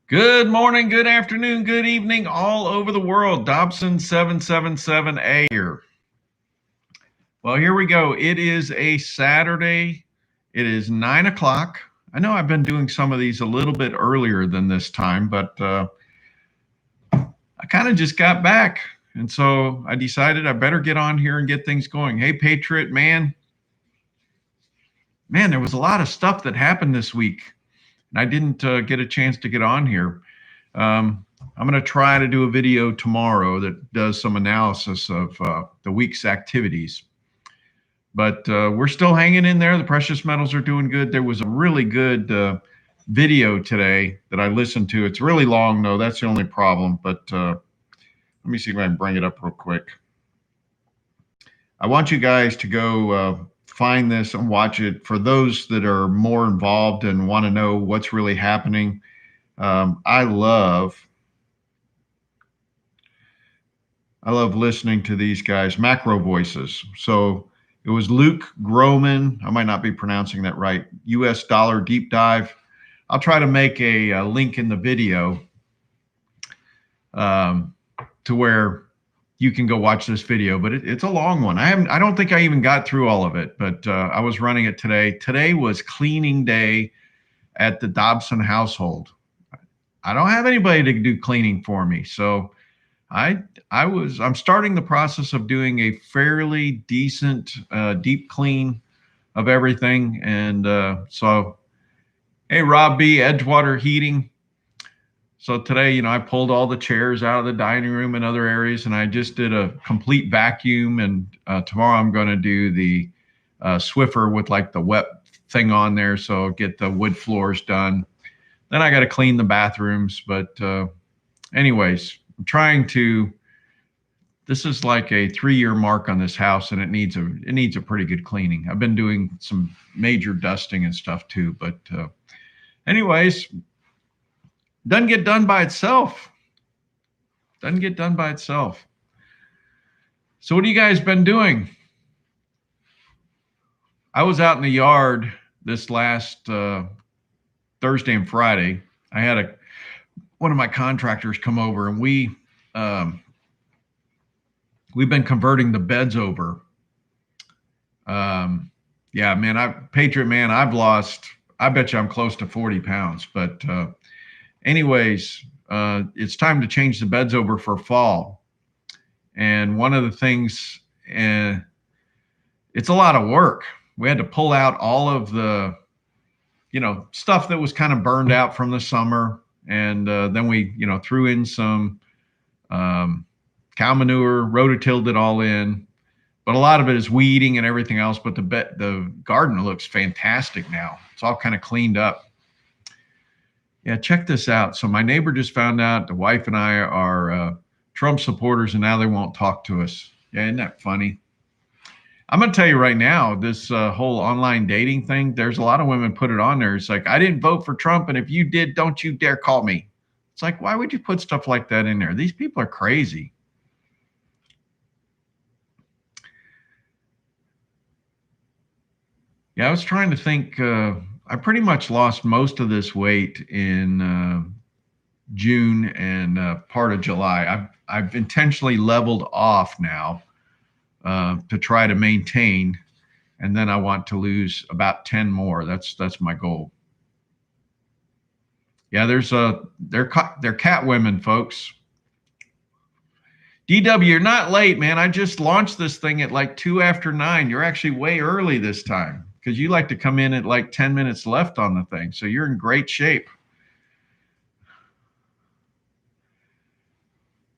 Good morning, good afternoon, good evening, all over the world. Dobson777a here. Well, here we go. It is a Saturday. It is 9 o'clock. I know I've been doing some of these a little bit earlier than this time, but I kind of just got back. And so I decided I better get on here and get things going. Hey, Patriot, man, there was a lot of stuff that happened this week. And I didn't get a chance to get on here. I'm going to try to do a video tomorrow that does some analysis of the week's activities. But we're still hanging in there. The precious metals are doing good. There was a really good video today that I listened to. It's really long, though. That's the only problem. But let me see if I can bring it up real quick. I want you guys to go find this and watch it. For those that are more involved and want to know what's really happening, I love listening to these guys, MacroVoices. So it was Luke Gromen. I might not be pronouncing that right. US dollar deep dive. I'll try to make a link in the video to where you can go watch this video, but it's a long one. I don't think I even got through all of it, but I was running it today. Today was cleaning day at the Dobson household. I don't have anybody to do cleaning for me, so I'm starting the process of doing a fairly decent deep clean of everything. And so, hey, Rob B, Edgewater Heating. So today, I pulled all the chairs out of the dining room and other areas, and I just did a complete vacuum. And tomorrow I'm going to do the Swiffer with like the wet thing on there, so get the wood floors done. Then I got to clean the bathrooms. But anyways, I'm trying to. This is like a 3-year mark on this house, and it needs a pretty good cleaning. I've been doing some major dusting and stuff too. But anyways. Doesn't get done by itself. Doesn't get done by itself. So what have you guys been doing? I was out in the yard this last Thursday and Friday. I had one of my contractors come over, and we've been converting the beds over. Yeah, man, Patriot man, I've lost, I bet you I'm close to 40 pounds, but anyways, it's time to change the beds over for fall. And one of the things, it's a lot of work. We had to pull out all of the, stuff that was kind of burned out from the summer. And then we, threw in some cow manure, rototilled it all in. But a lot of it is weeding and everything else. But the garden looks fantastic now. It's all kind of cleaned up. Yeah, check this out. So my neighbor just found out the wife and I are Trump supporters, and now they won't talk to us. Yeah, isn't that funny? I'm going to tell you right now, this whole online dating thing, there's a lot of women put it on there. It's like, I didn't vote for Trump, and if you did, don't you dare call me. It's like, why would you put stuff like that in there? These people are crazy. Yeah, I was trying to think. I pretty much lost most of this weight in June and part of July. I've intentionally leveled off now to try to maintain, and then I want to lose about 10 more. That's my goal. Yeah, they're cat women, folks. DW, you're not late, man. I just launched this thing at like 2 after 9. You're actually way early this time, because you like to come in at like 10 minutes left on the thing. So you're in great shape.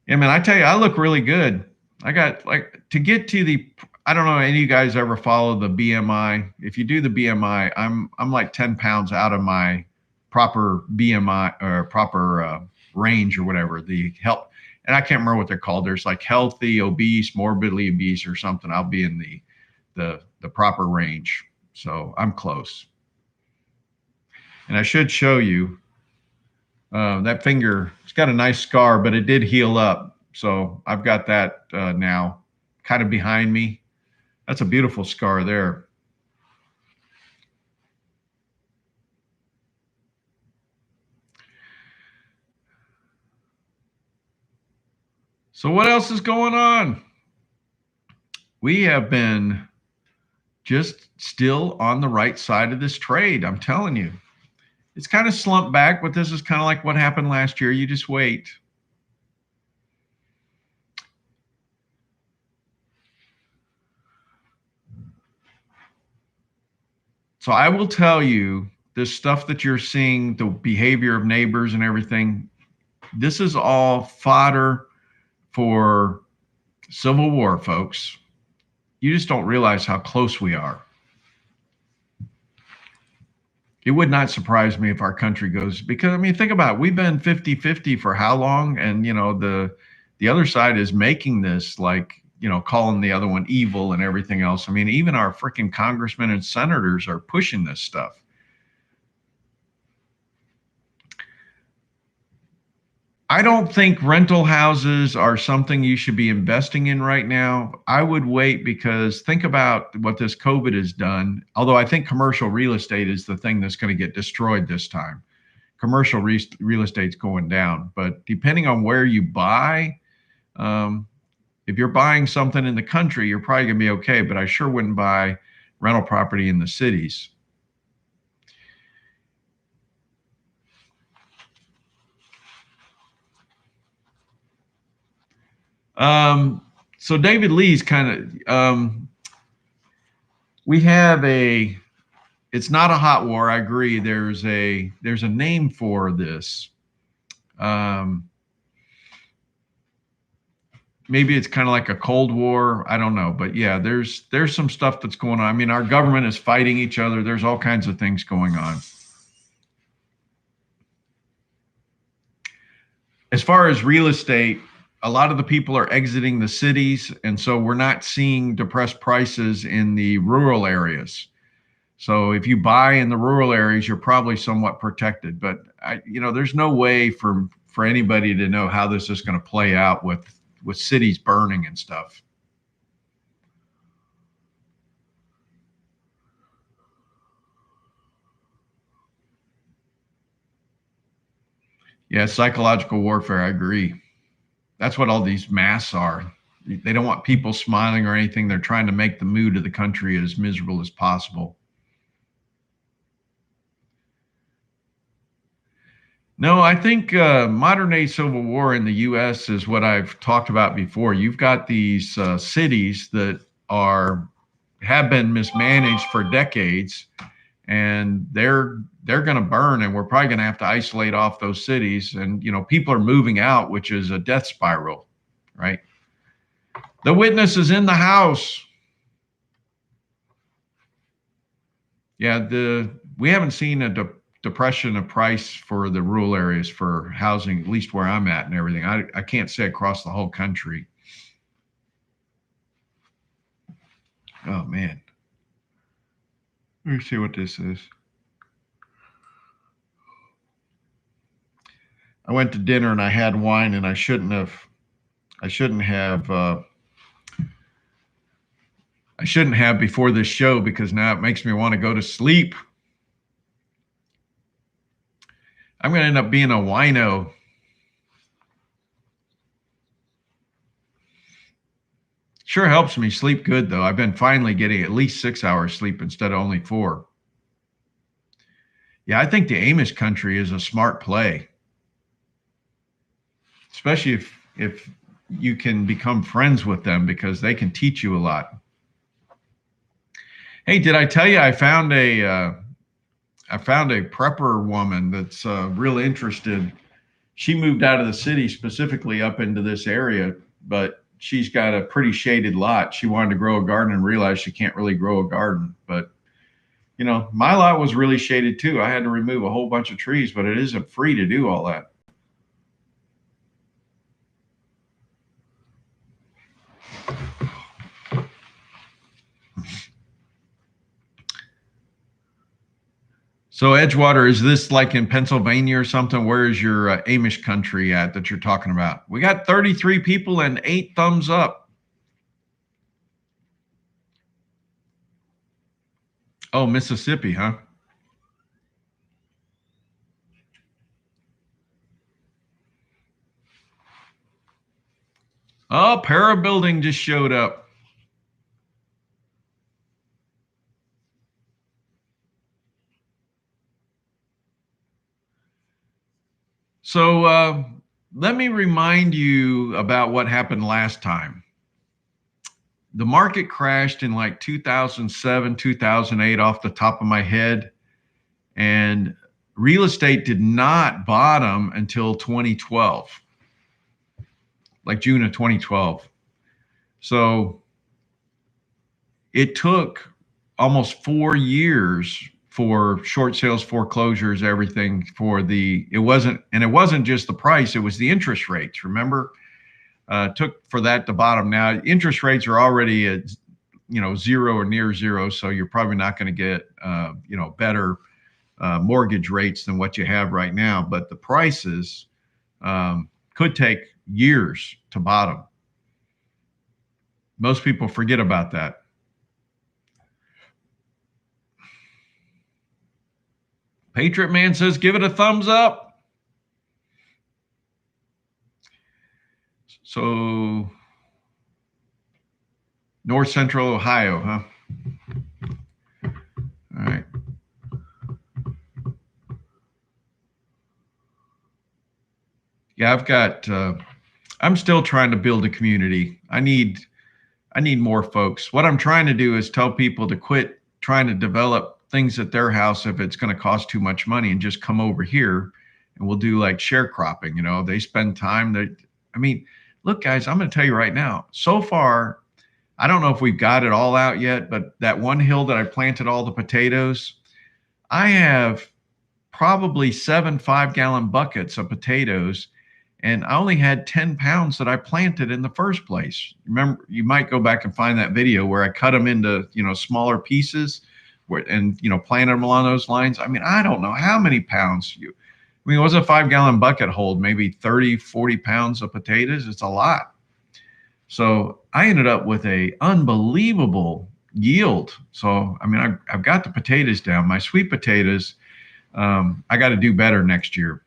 Yeah, man, I tell you, I look really good. I got to get to the, I don't know, any of you guys ever follow the BMI? If you do the BMI, I'm like 10 pounds out of my proper BMI or proper range or whatever, the health. And I can't remember what they're called. There's like healthy, obese, morbidly obese or something. I'll be in the proper range. So I'm close. And I should show you that finger. It's got a nice scar, but it did heal up. So I've got that now kind of behind me. That's a beautiful scar there. So what else is going on? We have been just still on the right side of this trade. I'm telling you, it's kind of slumped back, but this is kind of like what happened last year. You just wait. So I will tell you, this stuff that you're seeing, the behavior of neighbors and everything, this is all fodder for Civil War, folks. You just don't realize how close we are. It would not surprise me if our country goes, because I mean, think about it. We've been 50-50 for how long? And you know, the other side is making this like, you know, calling the other one evil and everything else. I mean, even our freaking congressmen and senators are pushing this stuff. I don't think rental houses are something you should be investing in right now. I would wait, because think about what this COVID has done. Although I think commercial real estate is the thing that's going to get destroyed this time. Commercial real estate's going down, but depending on where you buy, if you're buying something in the country, you're probably going to be okay. But I sure wouldn't buy rental property in the cities. So David Lee's kind of, we have it's not a hot war. I agree. There's a name for this. Maybe it's kind of like a Cold War. I don't know, but yeah, there's some stuff that's going on. I mean, our government is fighting each other. There's all kinds of things going on. As far as real estate, a lot of the people are exiting the cities, and so we're not seeing depressed prices in the rural areas. So if you buy in the rural areas, you're probably somewhat protected. But there's no way for anybody to know how this is going to play out with cities burning and stuff. Yeah, psychological warfare. I agree. That's what all these masks are. They don't want people smiling or anything. They're trying to make the mood of the country as miserable as possible. No, I think modern day civil war in the U.S. is what I've talked about before. You've got these cities that have been mismanaged for decades, and they're going to burn, and we're probably going to have to isolate off those cities. And people are moving out, which is a death spiral, right? The witness is in the house. Yeah, we haven't seen a depression of price for the rural areas for housing, at least where I'm at and everything. I can't say across the whole country. Oh man. Let me see what this is. I went to dinner and I had wine, and I shouldn't have before this show, because now it makes me want to go to sleep. I'm going to end up being a wino. Sure helps me sleep good, though. I've been finally getting at least 6 hours sleep instead of only 4. Yeah, I think the Amish country is a smart play, especially if you can become friends with them, because they can teach you a lot. Hey, did I tell you I found a prepper woman that's real interested. She moved out of the city specifically up into this area, but she's got a pretty shaded lot. She wanted to grow a garden and realized she can't really grow a garden. But my lot was really shaded too. I had to remove a whole bunch of trees, but it isn't free to do all that. So Edgewater, is this like in Pennsylvania or something? Where is your Amish country at that you're talking about? We got 33 people and 8 thumbs up. Oh, Mississippi, huh? Oh, Parabuilding just showed up. So let me remind you about what happened last time. The market crashed in like 2007, 2008 off the top of my head. And real estate did not bottom until 2012, like June of 2012. So it took almost 4 years for short sales, foreclosures, everything for it wasn't just the price, it was the interest rates. Remember, took for that to bottom. Now interest rates are already at, zero or near zero. So you're probably not going to get, better mortgage rates than what you have right now, but the prices could take years to bottom. Most people forget about that. Patriot Man says, give it a thumbs up. So, North Central Ohio, huh? All right. Yeah, I'm still trying to build a community. I need more folks. What I'm trying to do is tell people to quit trying to develop things at their house if it's going to cost too much money, and just come over here and we'll do like sharecropping. They spend time look, guys, I'm going to tell you right now, so far, I don't know if we've got it all out yet, but that one hill that I planted all the potatoes, I have probably 7 5-gallon buckets of potatoes, and I only had 10 pounds that I planted in the first place. Remember, you might go back and find that video where I cut them into, smaller pieces and planted them along those lines. I don't know how many pounds what does a 5-gallon bucket hold? Maybe 30, 40 pounds of potatoes. It's a lot. So I ended up with a unbelievable yield. So, I've got the potatoes down. My sweet potatoes, I got to do better next year.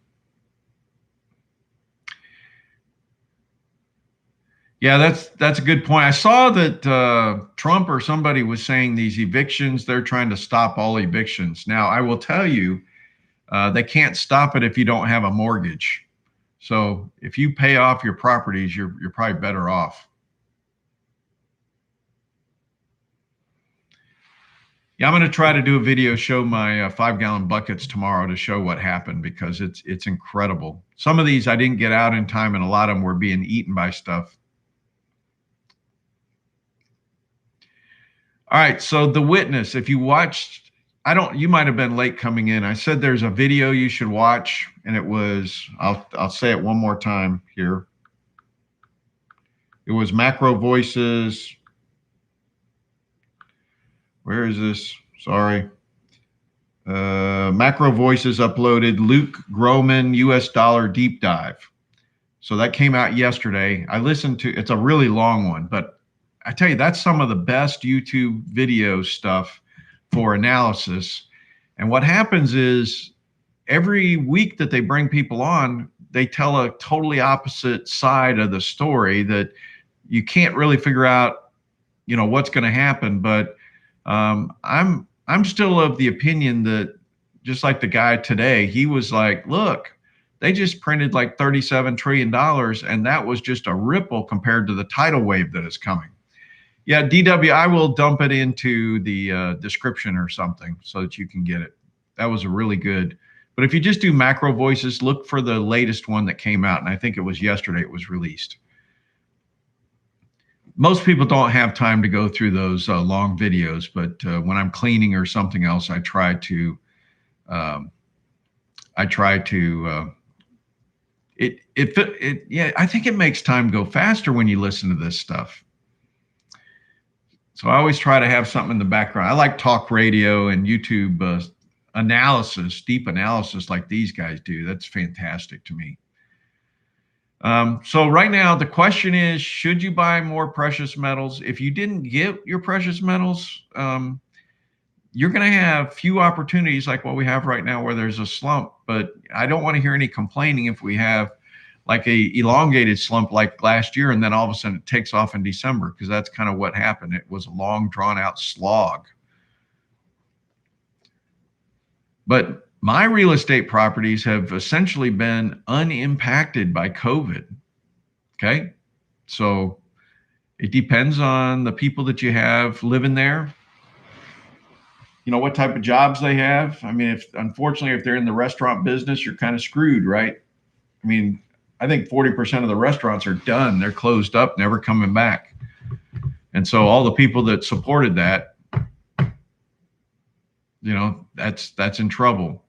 Yeah, that's a good point. I saw that Trump or somebody was saying these evictions, they're trying to stop all evictions. Now, I will tell you, they can't stop it if you don't have a mortgage. So if you pay off your properties, you're probably better off. Yeah, I'm going to try to do a video, show my 5-gallon buckets tomorrow to show what happened, because it's incredible. Some of these I didn't get out in time, and a lot of them were being eaten by stuff. All right, so The Witness, if you watched, you might have been late coming in. I said there's a video you should watch, and it was, I'll say it one more time here. It was MacroVoices. Where is this? Sorry. MacroVoices uploaded Luke Gromen US dollar deep dive. So that came out yesterday. I listened to, it's a really long one, but I tell you, that's some of the best YouTube video stuff for analysis. And what happens is every week that they bring people on, they tell a totally opposite side of the story that you can't really figure out, what's going to happen. But I'm still of the opinion that, just like the guy today, he was like, look, they just printed like $37 trillion, and that was just a ripple compared to the tidal wave that is coming. Yeah, DW, I will dump it into the description or something so that you can get it. That was a really good. But if you just do MacroVoices, look for the latest one that came out, and I think it was yesterday it was released. Most people don't have time to go through those long videos, but when I'm cleaning or something else, I try to yeah, I think it makes time go faster when you listen to this stuff. So I always try to have something in the background. I like talk radio and YouTube analysis, deep analysis like these guys do. That's fantastic to me. So right now, the question is, should you buy more precious metals? If you didn't get your precious metals, you're going to have few opportunities like what we have right now where there's a slump. But I don't want to hear any complaining if we have like a elongated slump like last year, and then all of a sudden it takes off in December, because that's kind of what happened. It was a long, drawn out slog. But my real estate properties have essentially been unimpacted by COVID. Okay. So it depends on the people that you have living there, you know, what type of jobs they have. I mean, unfortunately, if they're in the restaurant business, you're kind of screwed, right? I mean, I think 40% of the restaurants are done. They're closed up, never coming back. And so all the people that supported that, you know, that's in trouble.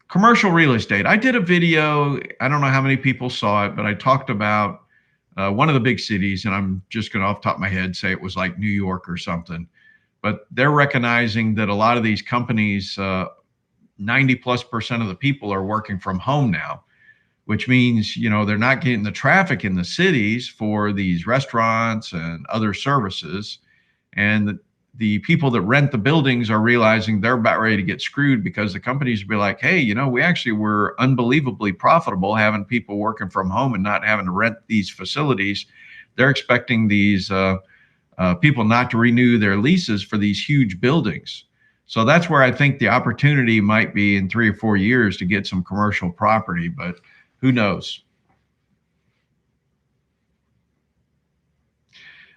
Commercial real estate. I did a video. I don't know how many people saw it, but I talked about one of the big cities, and I'm just going to off the top of my head say it was like New York or something. But they're recognizing that a lot of these companies, 90+% of the people are working from home now, which means, you know, they're not getting the traffic in the cities for these restaurants and other services. And the people that rent the buildings are realizing they're about ready to get screwed, because the companies will be like, hey, you know, we actually were unbelievably profitable having people working from home and not having to rent these facilities. They're expecting these people not to renew their leases for these huge buildings. So that's where I think the opportunity might be in 3 or 4 years to get some commercial property, but who knows?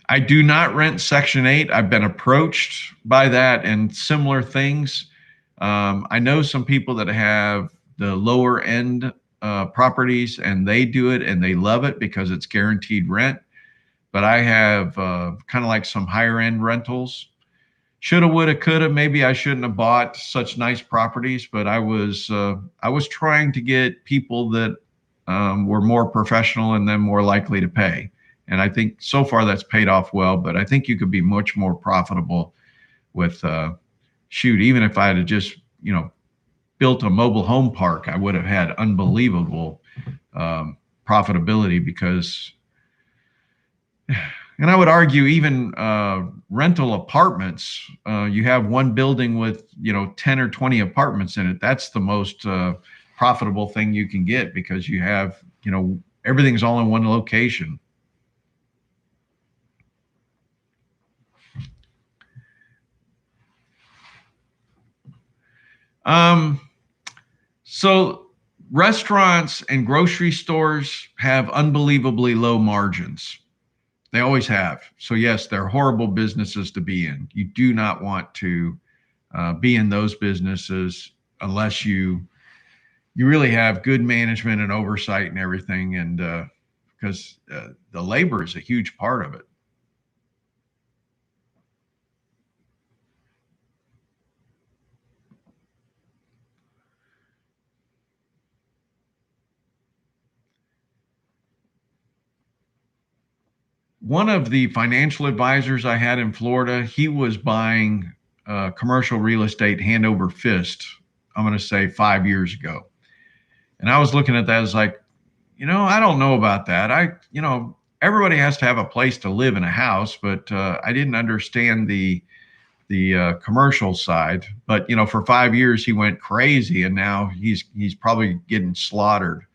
I do not rent Section 8. I've been approached by that and similar things. I know some people that have the lower end properties, and they do it and they love it because it's guaranteed rent. But I have kind of like some higher end rentals. Shoulda, woulda, coulda. Maybe I shouldn't have bought such nice properties, but I was trying to get people that were more professional and then more likely to pay. And I think so far that's paid off well, but I think you could be much more profitable with, even if I had just, you know, built a mobile home park, I would have had unbelievable profitability, because, and I would argue even rental apartments, you have one building with, you know, 10 or 20 apartments in it. That's the most profitable thing you can get, because you have, you know, everything's all in one location. So restaurants and grocery stores have unbelievably low margins. They always have. So yes, they're horrible businesses to be in. You do not want to be in those businesses unless you really have good management and oversight and everything. And because the labor is a huge part of it. One of the financial advisors I had in Florida, he was buying commercial real estate hand over fist, I'm going to say 5 years ago. And I was looking at that as like, you know, I don't know about that. You know, everybody has to have a place to live in a house, but I didn't understand the commercial side. But, you know, for 5 years he went crazy, and now he's probably getting slaughtered.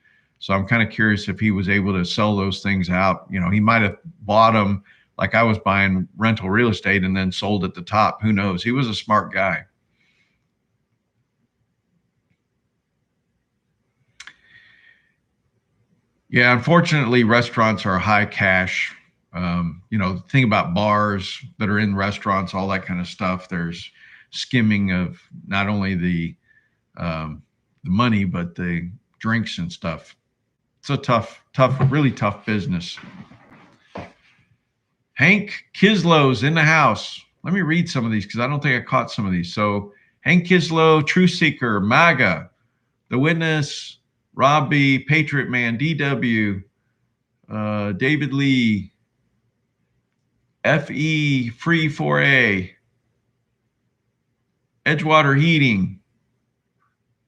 So I'm kind of curious if he was able to sell those things out. You know, he might have bought them like I was buying rental real estate and then sold at the top. Who knows? He was a smart guy. Yeah, unfortunately, restaurants are high cash. You know, think about bars that are in restaurants, all that kind of stuff. There's skimming of not only the money, but the drinks and stuff. It's a tough, really tough business. Hank Kislow's in the house. Let me read some of these because I don't think I caught some of these. So Hank Kislow, Truth Seeker, MAGA, The Witness, Ravi, Patriot Man, DW, David Lee, FE, Free 4A, Edgewater Heating,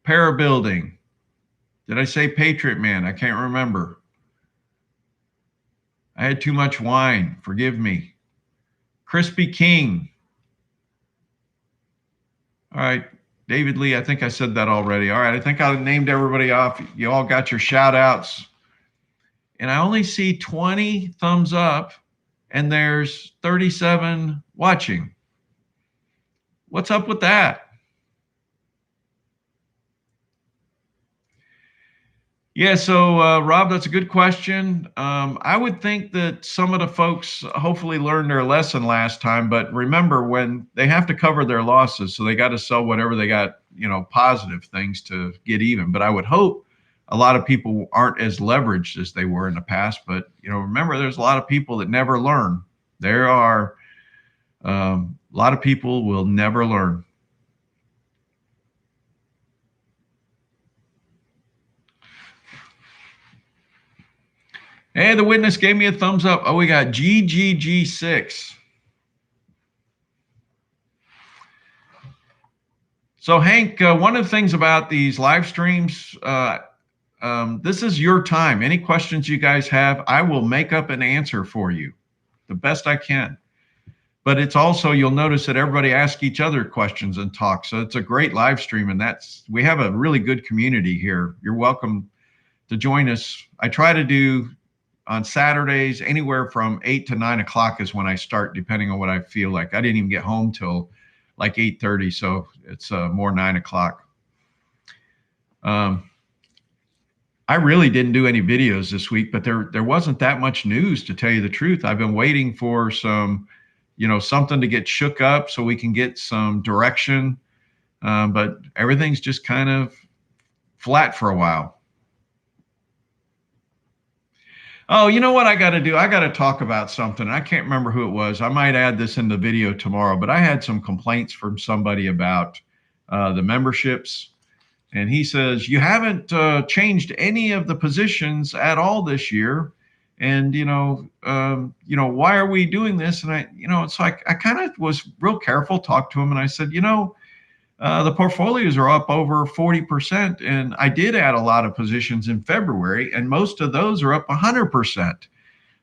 Parabuilding. Did I say Patriot Man? I can't remember. I had too much wine. Forgive me. Crispy King. All right. David Lee, I think I said that already. All right, I think I named everybody off. You all got your shout outs. And I only see 20 thumbs up, and there's 37 watching. What's up with that? Yeah, so Rob, that's a good question. I would think that some of the folks hopefully learned their lesson last time, but remember, when they have to cover their losses, so they got to sell whatever they got, positive things to get even. But I would hope a lot of people aren't as leveraged as they were in the past. But remember, there's a lot of people that never learn. There are a lot of people will never learn. Hey, the witness gave me a thumbs up. Oh, we got GGG6. So Hank, one of the things about these live streams, this is your time. Any questions you guys have, I will make up an answer for you the best I can. But it's also, you'll notice that everybody asks each other questions and talk. So it's a great live stream, and we have a really good community here. You're welcome to join us. I try to do on Saturdays, anywhere from 8 to 9 o'clock is when I start, depending on what I feel like. I didn't even get home till like 8:30, so it's more 9 o'clock. I really didn't do any videos this week, but there wasn't that much news, to tell you the truth. I've been waiting for some, something to get shook up so we can get some direction, but everything's just kind of flat for a while. Oh, you know what I got to do? I got to talk about something. I can't remember who it was. I might add this in the video tomorrow, but I had some complaints from somebody about the memberships. And he says, you haven't changed any of the positions at all this year. And, why are we doing this? And it's like, I kind of was real careful, talked to him. And I said, the portfolios are up over 40%. And I did add a lot of positions in February, and most of those are up 100%.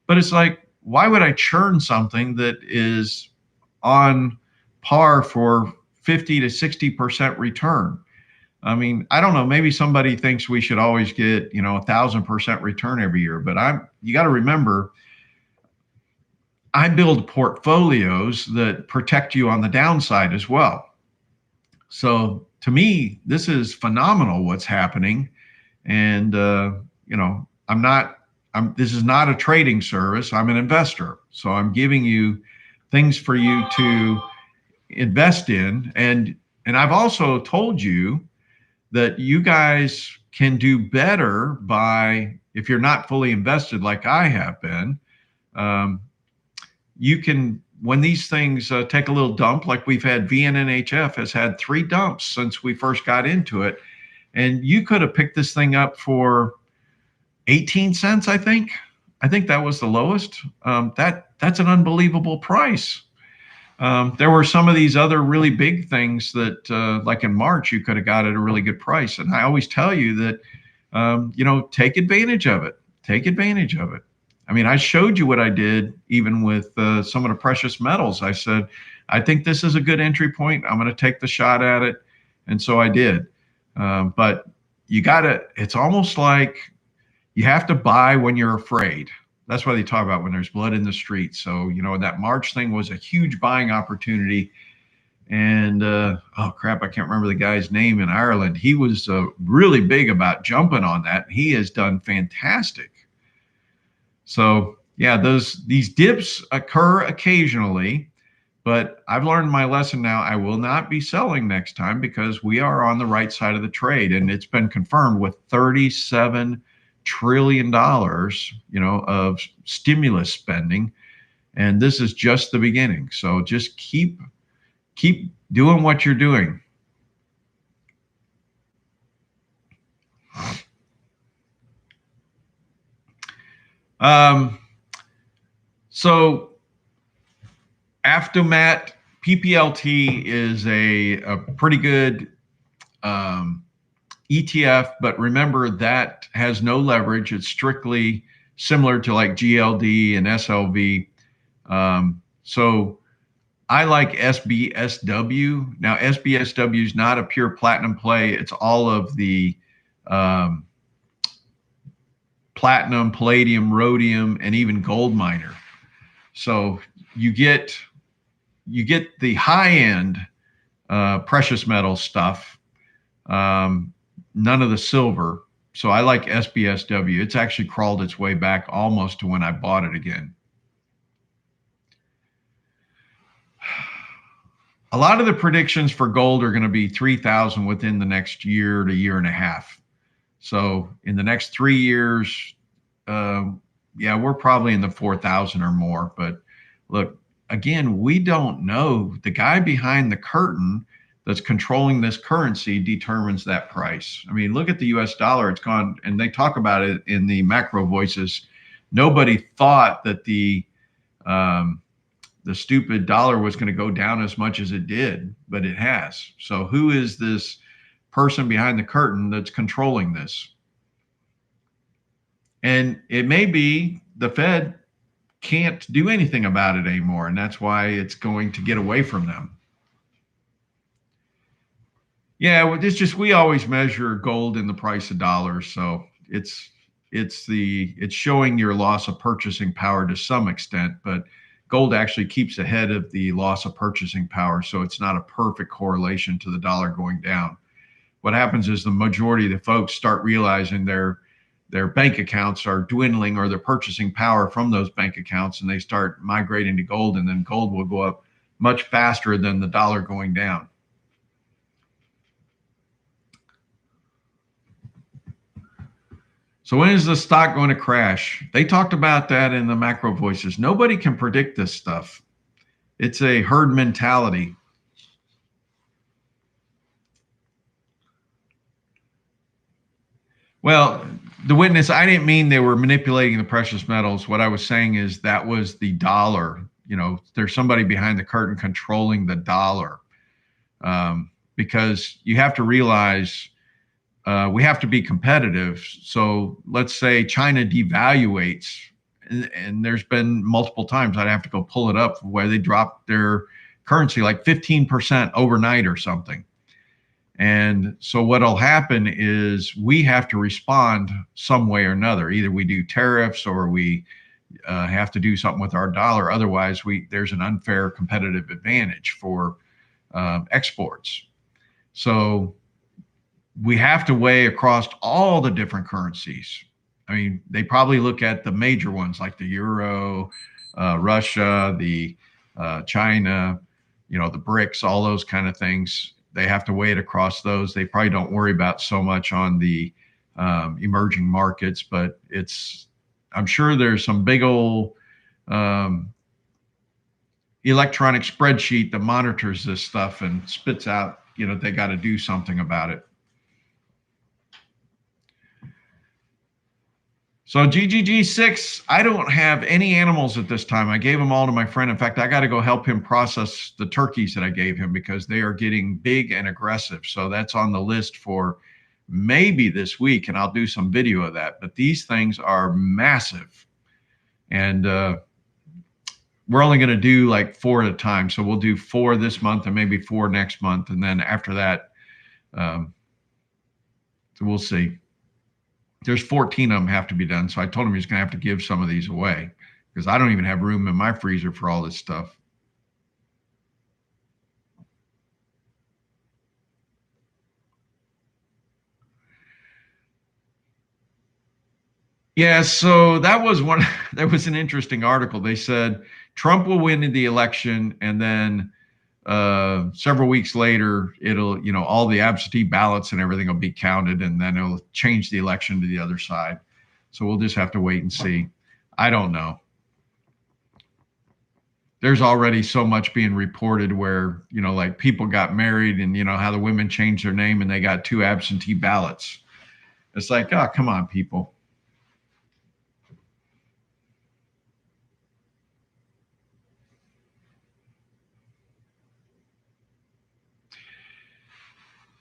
But it's like, why would I churn something that is on par for 50 to 60% return? I mean, I don't know, maybe somebody thinks we should always get, 1,000% return every year, but you got to remember, I build portfolios that protect you on the downside as well. So to me, this is phenomenal what's happening. And, this is not a trading service. I'm an investor. So I'm giving you things for you to invest in. And I've also told you that you guys can do better by, if you're not fully invested like I have been, you can, when these things take a little dump, like we've had, VNNHF has had 3 dumps since we first got into it. And you could have picked this thing up for 18 cents, I think. I think that was the lowest. That's an unbelievable price. There were some of these other really big things that, like in March, you could have got at a really good price. And I always tell you that, take advantage of it. Take advantage of it. I mean, I showed you what I did even with some of the precious metals. I said, I think this is a good entry point. I'm going to take the shot at it. And so I did. But you got to, it's almost like you have to buy when you're afraid. That's why they talk about when there's blood in the streets. So, that March thing was a huge buying opportunity. And, oh crap, I can't remember the guy's name in Ireland. He was really big about jumping on that. He has done fantastic. So yeah, these dips occur occasionally, but I've learned my lesson now. I will not be selling next time because we are on the right side of the trade, and it's been confirmed with $37 trillion, of stimulus spending, and this is just the beginning. So just keep doing what you're doing. So Aftermat PPLT is a pretty good ETF, but remember that has no leverage. It's strictly similar to like GLD and SLV. So I like SBSW. Now, SBSW is not a pure platinum play. It's all of the um, platinum, palladium, rhodium, and even gold miner. So you get the high end precious metal stuff, none of the silver. So I like SBSW. It's actually crawled its way back almost to when I bought it again. A lot of the predictions for gold are going to be 3,000 within the next year to year and a half. So in the next 3 years, yeah, we're probably in the 4,000 or more. But look, again, we don't know. The guy behind the curtain that's controlling this currency determines that price. I mean, look at the US dollar. It's gone, and they talk about it in the MacroVoices. Nobody thought that the stupid dollar was going to go down as much as it did, but it has. So who is this person behind the curtain that's controlling this? And it may be the Fed can't do anything about it anymore, and that's why it's going to get away from them. Yeah, well, it's just we always measure gold in the price of dollars, so it's showing your loss of purchasing power to some extent, but gold actually keeps ahead of the loss of purchasing power, so it's not a perfect correlation to the dollar going down. What happens is the majority of the folks start realizing their bank accounts are dwindling, or their purchasing power from those bank accounts, and they start migrating to gold, and then gold will go up much faster than the dollar going down. So when is the stock going to crash? They talked about that in the MacroVoices. Nobody can predict this stuff. It's a herd mentality. Well, the witness, I didn't mean they were manipulating the precious metals. What I was saying is that was the dollar. You know, there's somebody behind the curtain controlling the dollar, because you have to realize we have to be competitive. So let's say China devaluates, and there's been multiple times I'd have to go pull it up where they dropped their currency like 15% overnight or something. And so what'll happen is we have to respond some way or another. Either we do tariffs, or we have to do something with our dollar. Otherwise, there's an unfair competitive advantage for exports. So we have to weigh across all the different currencies. I mean, they probably look at the major ones like the euro, Russia, the China, the BRICS, all those kind of things. They have to weigh it across those. They probably don't worry about so much on the emerging markets, but I'm sure there's some big old electronic spreadsheet that monitors this stuff and spits out, they got to do something about it. So GGG6, I don't have any animals at this time. I gave them all to my friend. In fact, I got to go help him process the turkeys that I gave him because they are getting big and aggressive. So that's on the list for maybe this week, and I'll do some video of that. But these things are massive. And we're only going to do like 4 at a time. So we'll do 4 this month and maybe 4 next month. And then after that, so we'll see. There's 14 of them have to be done. So I told him he's going to have to give some of these away because I don't even have room in my freezer for all this stuff. Yeah, so that was an interesting article. They said Trump will win the election, and then several weeks later, it'll, all the absentee ballots and everything will be counted, and then it'll change the election to the other side. So we'll just have to wait and see. I don't know. There's already so much being reported where, like people got married and, how the women changed their name and they got 2 absentee ballots. It's like, oh, come on, people.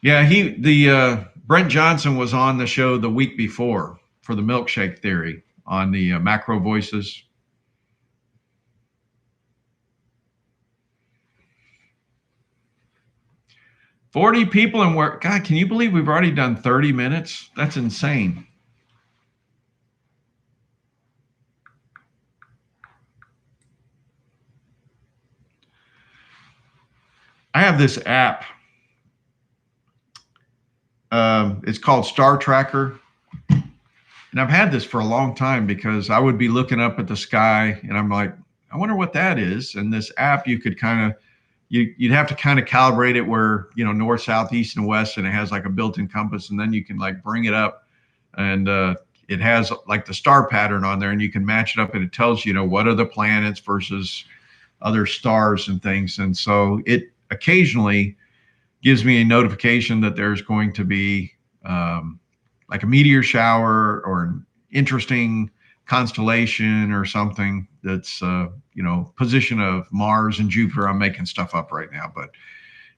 Yeah, Brent Johnson was on the show the week before for the milkshake theory on the MacroVoices. 40 people and we're, God, can you believe we've already done 30 minutes? That's insane. I have this app. It's called Star Tracker. And I've had this for a long time because I would be looking up at the sky and I'm like, I wonder what that is. And this app, you could kind of, you'd have to kind of calibrate it where, you know, north, south, east, and west, and it has like a built-in compass, and then you can like bring it up and it has like the star pattern on there and you can match it up and it tells you, you know, what are the planets versus other stars and things. And so it occasionally gives me a notification that there's going to be like a meteor shower or an interesting constellation or something that's, you know, position of Mars and Jupiter. I'm making stuff up right now. But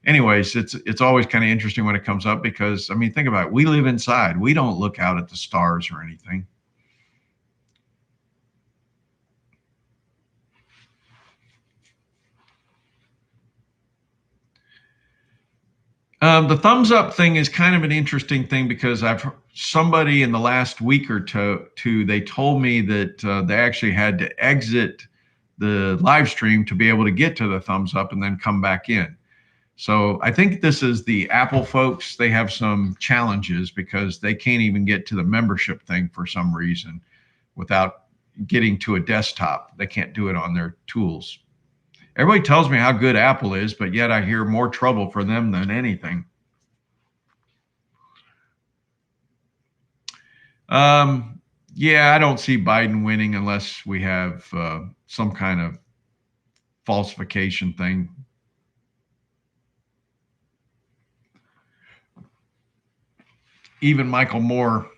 anyways, it's always kind of interesting when it comes up because, I mean, think about it. We live inside. We don't look out at the stars or anything. The thumbs up thing is kind of an interesting thing because I've somebody in the last week or two, they told me that they actually had to exit the live stream to be able to get to the thumbs up and then come back in. So I think this is the Apple folks. They have some challenges because they can't even get to the membership thing for some reason without getting to a desktop. They can't do it on their tools. Everybody tells me how good Apple is, but yet I hear more trouble for them than anything. Yeah, I don't see Biden winning unless we have some kind of falsification thing. Even Michael Moore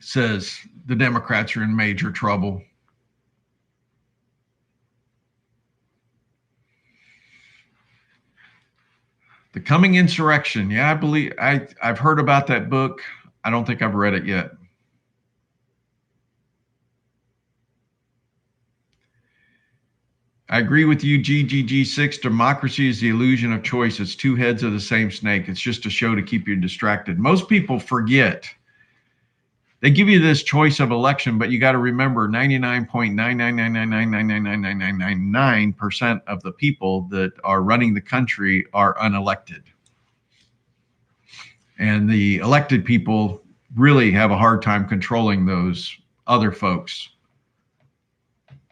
says the Democrats are in major trouble. The Coming Insurrection. Yeah, I believe I've heard about that book. I don't think I've read it yet. I agree with you, GGG6. Democracy is the illusion of choice. It's two heads of the same snake. It's just a show to keep you distracted. Most people forget. They give you this choice of election, but you got to remember 99.999999999% of the people that are running the country are unelected. And the elected people really have a hard time controlling those other folks.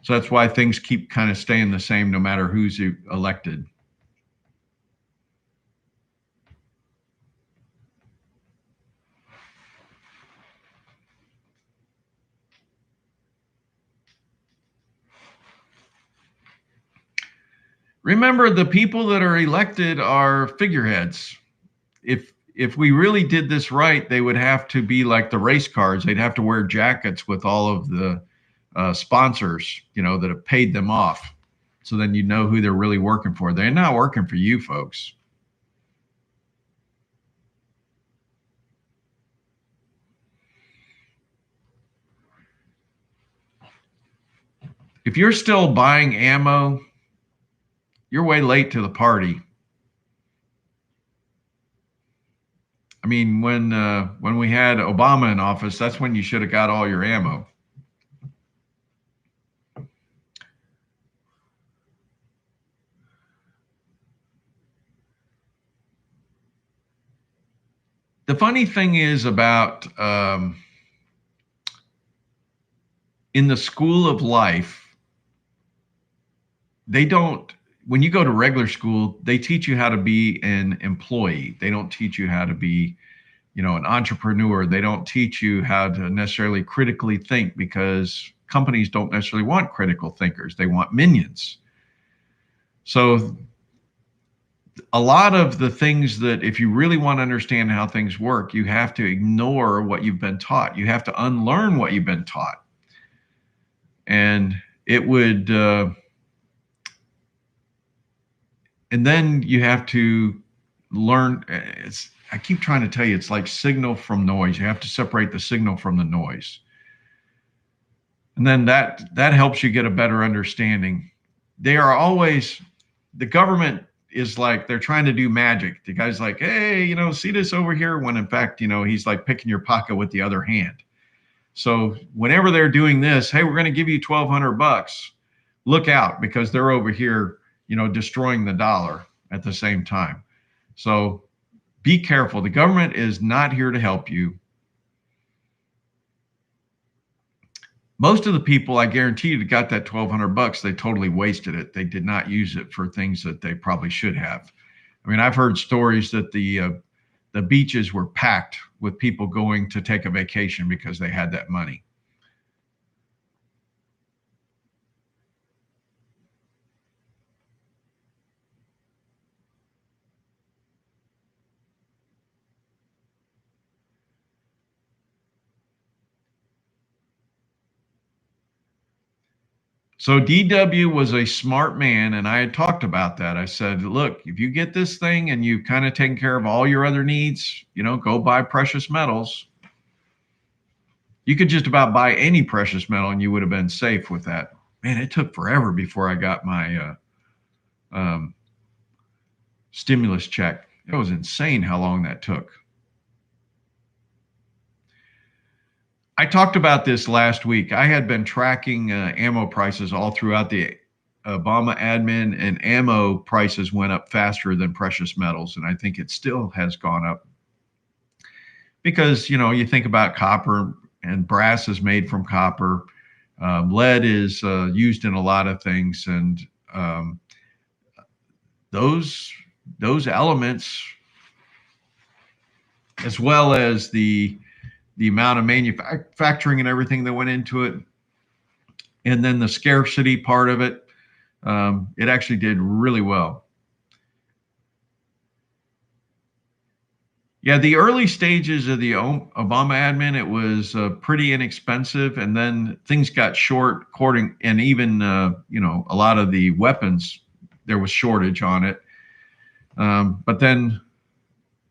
So that's why things keep kind of staying the same no matter who's elected. Remember, the people that are elected are figureheads. If we really did this right, they would have to be like the race cars. They'd have to wear jackets with all of the sponsors, you know, that have paid them off. So then you know who they're really working for. They're not working for you folks. If you're still buying ammo, you're way late to the party. I mean, when we had Obama in office, that's when you should have got all your ammo. The funny thing is about in the school of life, they don't, when you go to regular school, they teach you how to be an employee. They don't teach you how to be, you know, an entrepreneur. They don't teach you how to necessarily critically think because companies don't necessarily want critical thinkers. They want minions. So a lot of the things that if you really want to understand how things work, you have to ignore what you've been taught. You have to unlearn what you've been taught. And it would, and then you have to learn. I keep trying to tell you, it's like signal from noise. You have to separate the signal from the noise. And then that helps you get a better understanding. They are always, the government is like they're trying to do magic. The guy's like, hey, you know, see this over here, when in fact, you know, he's like picking your pocket with the other hand. So whenever they're doing this, hey, we're going to give you $1,200. Look out, because they're over here, you know, destroying the dollar at the same time. So be careful. The government is not here to help you. Most of the people, I guarantee you, that got that $1,200, they totally wasted it. They did not use it for things that they probably should have. I mean, I've heard stories that the beaches were packed with people going to take a vacation because they had that money. So DW was a smart man, and I had talked about that. I said, look, if you get this thing and you've kind of taken care of all your other needs, you know, go buy precious metals. You could just about buy any precious metal and you would have been safe with that. Man, it took forever before I got my stimulus check. It was insane how long that took. I talked about this last week. I had been tracking ammo prices all throughout the Obama admin, and ammo prices went up faster than precious metals. And I think it still has gone up because, you know, you think about copper, and brass is made from copper. Lead is used in a lot of things. And those elements, as well as the amount of manufacturing and everything that went into it, and then the scarcity part of it, it actually did really well. Yeah, the early stages of the Obama admin, it was pretty inexpensive, and then things got short, and even you know, a lot of the weapons, there was shortage on it. But then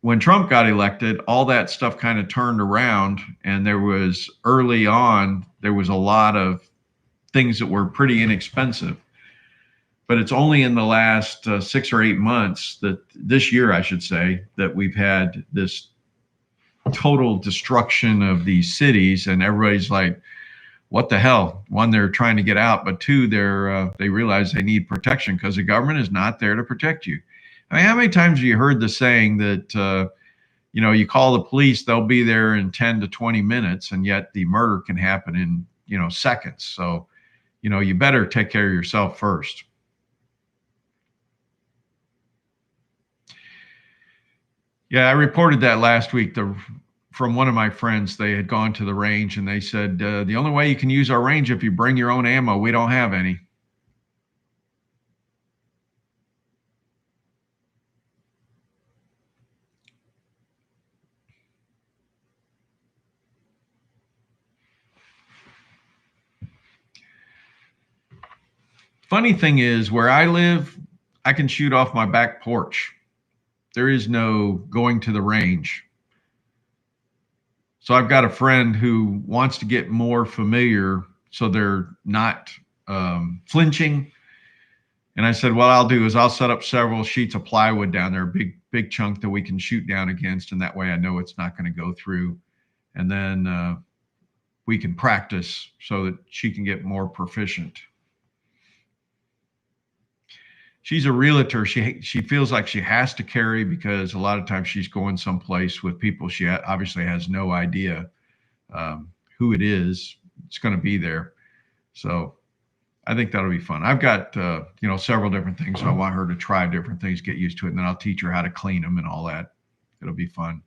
when Trump got elected, all that stuff kind of turned around, and there was early on, there was a lot of things that were pretty inexpensive. But it's only in the last 6 or 8 months, that this year, I should say, that we've had this total destruction of these cities, and everybody's like, what the hell? One, they're trying to get out, but two, they realize they need protection because the government is not there to protect you. I mean, how many times have you heard the saying that, you know, you call the police, they'll be there in 10 to 20 minutes, and yet the murder can happen in, you know, seconds. So, you know, you better take care of yourself first. Yeah, I reported that last week. From one of my friends, they had gone to the range, and they said, the only way you can use our range if you bring your own ammo. We don't have any. Funny thing is, where I live, I can shoot off my back porch. There is no going to the range. So I've got a friend who wants to get more familiar so they're not flinching. And I said, what I'll do is I'll set up several sheets of plywood down there, big chunk that we can shoot down against. And that way I know it's not going to go through. And then we can practice so that she can get more proficient. She's a realtor. She feels like she has to carry because a lot of times she's going someplace with people she obviously has no idea who it is. It's going to be there. So I think that'll be fun. I've got you know, several different things. So I want her to try different things, get used to it, and then I'll teach her how to clean them and all that. It'll be fun.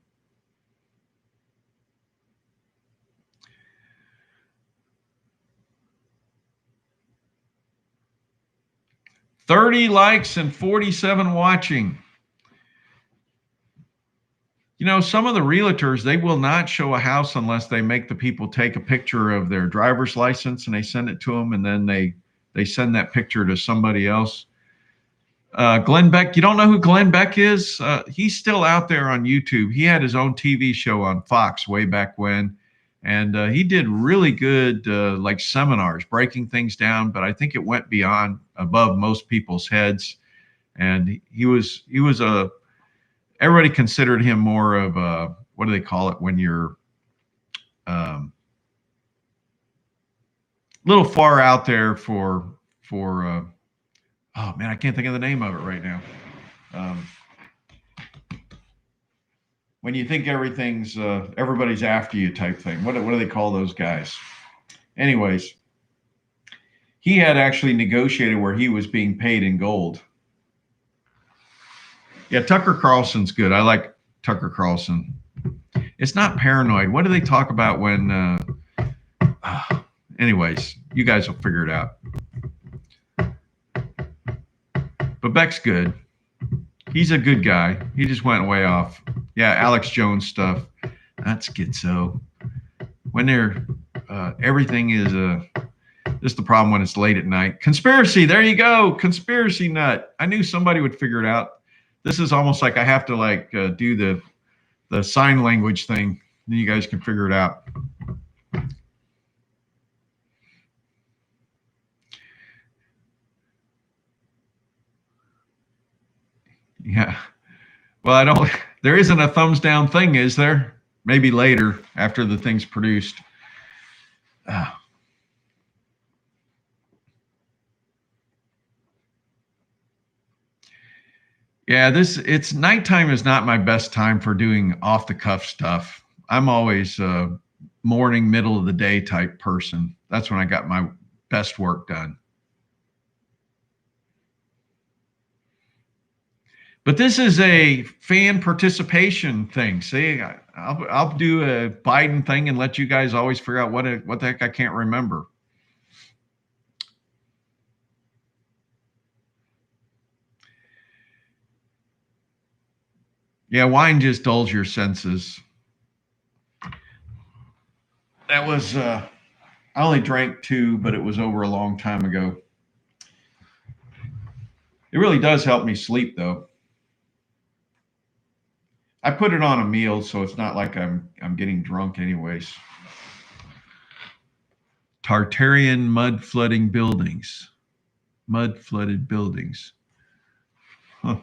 $30 likes and 47 watching. You know, some of the realtors, they will not show a house unless they make the people take a picture of their driver's license and they send it to them, and then they send that picture to somebody else. Glenn Beck, you don't know who Glenn Beck is? He's still out there on YouTube. He had his own TV show on Fox way back when, and he did really good like seminars, breaking things down, but I think it went above most people's heads. and he was everybody considered him more of a, what do they call it when you're a little far out there for oh man, I can't think of the name of it right now. When you think everything's everybody's after you type thing. What do they call those guys? Anyways, he had actually negotiated where he was being paid in gold. Yeah, Tucker Carlson's good. I like Tucker Carlson. It's not paranoid. What do they talk about when anyways, you guys will figure it out. But Beck's good. He's a good guy. He just went way off. Yeah, Alex Jones stuff. That's schizo. When they're everything is just the problem when it's late at night. Conspiracy. There you go. Conspiracy nut. I knew somebody would figure it out. This is almost like I have to like do the sign language thing. Then you guys can figure it out. Yeah. Well, I don't. There isn't a thumbs down thing, is there? Maybe later after the thing's produced. Yeah, it's nighttime is not my best time for doing off the cuff stuff. I'm always a morning, middle of the day type person. That's when I got my best work done. But this is a fan participation thing. See, I'll do a Biden thing and let you guys always figure out what the heck I can't remember. Yeah, wine just dulls your senses. That was I only drank 2, but it was over a long time ago. It really does help me sleep, though. I put it on a meal, so it's not like I'm getting drunk anyways. Tartarian mud flooding buildings. Mud flooded buildings. Huh.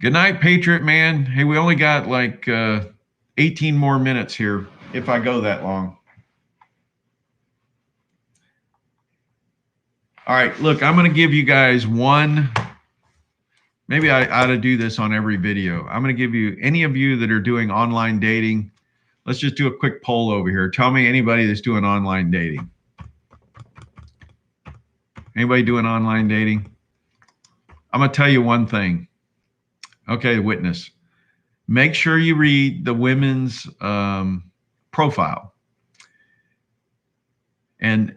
Good night, Patriot Man. Hey, we only got like 18 more minutes here, if I go that long. All right, look, I'm going to give you guys one. Maybe I ought to do this on every video. I'm going to give you, any of you that are doing online dating, let's just do a quick poll over here. Tell me anybody that's doing online dating. Anybody doing online dating? I'm going to tell you one thing. Okay, witness. Make sure you read the women's profile. And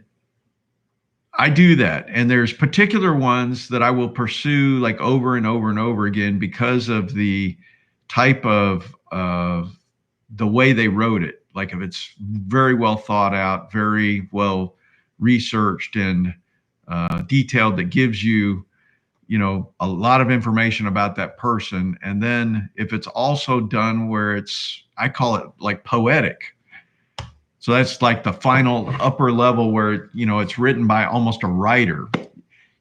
I do that. And there's particular ones that I will pursue like over and over and over again because of the type of the way they wrote it. Like if it's very well thought out, very well researched and detailed, that gives you, you know, a lot of information about that person. And then if it's also done where it's, I call it like poetic. So that's like the final upper level where, you know, it's written by almost a writer.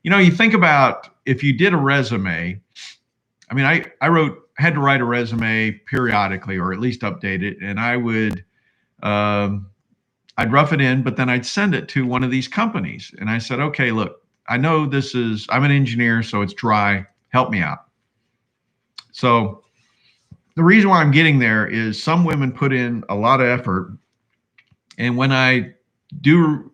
You know, you think about if you did a resume, I mean, I had to write a resume periodically or at least update it. And I would, I'd rough it in, but then I'd send it to one of these companies. And I said, okay, look, I know I'm an engineer, so it's dry. Help me out. So the reason why I'm getting there is some women put in a lot of effort. And when I do,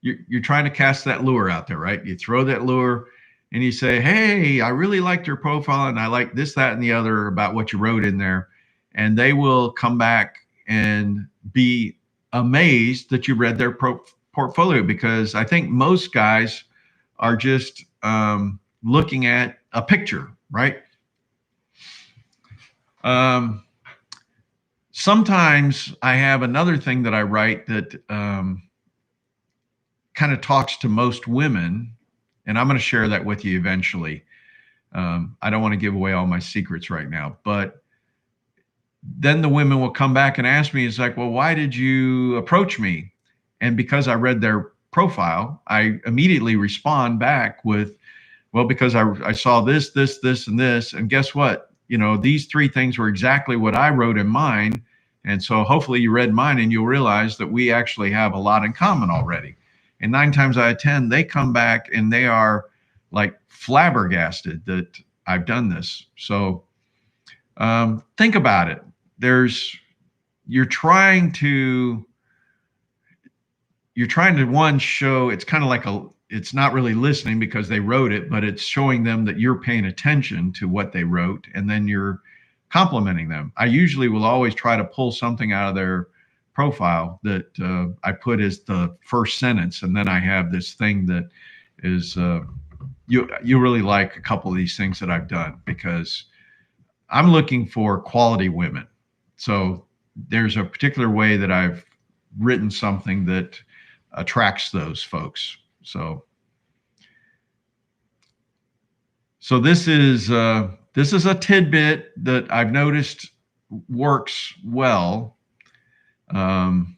you're trying to cast that lure out there, right? You throw that lure and you say, hey, I really liked your profile and I like this, that, and the other about what you wrote in there. And they will come back and be amazed that you read their portfolio, because I think most guys are just looking at a picture, right? Sometimes I have another thing that I write that kind of talks to most women, and I'm going to share that with you eventually. I don't want to give away all my secrets right now, but then the women will come back and ask me, it's like, well, why did you approach me? And because I read their profile, I immediately respond back with, well, because I saw this, this, this, and this. And guess what? You know, these 3 things were exactly what I wrote in mine. And so hopefully you read mine and you'll realize that we actually have a lot in common already. And 9 times out of 10, they come back and they are like flabbergasted that I've done this. So think about it. You're trying to one, show, it's kind of like it's not really listening because they wrote it, but it's showing them that you're paying attention to what they wrote, and then you're complimenting them. I usually will always try to pull something out of their profile that I put as the first sentence, and then I have this thing that is you really like a couple of these things that I've done, because I'm looking for quality women. So there's a particular way that I've written something that attracts those folks. So this is a tidbit that I've noticed works well. But I'm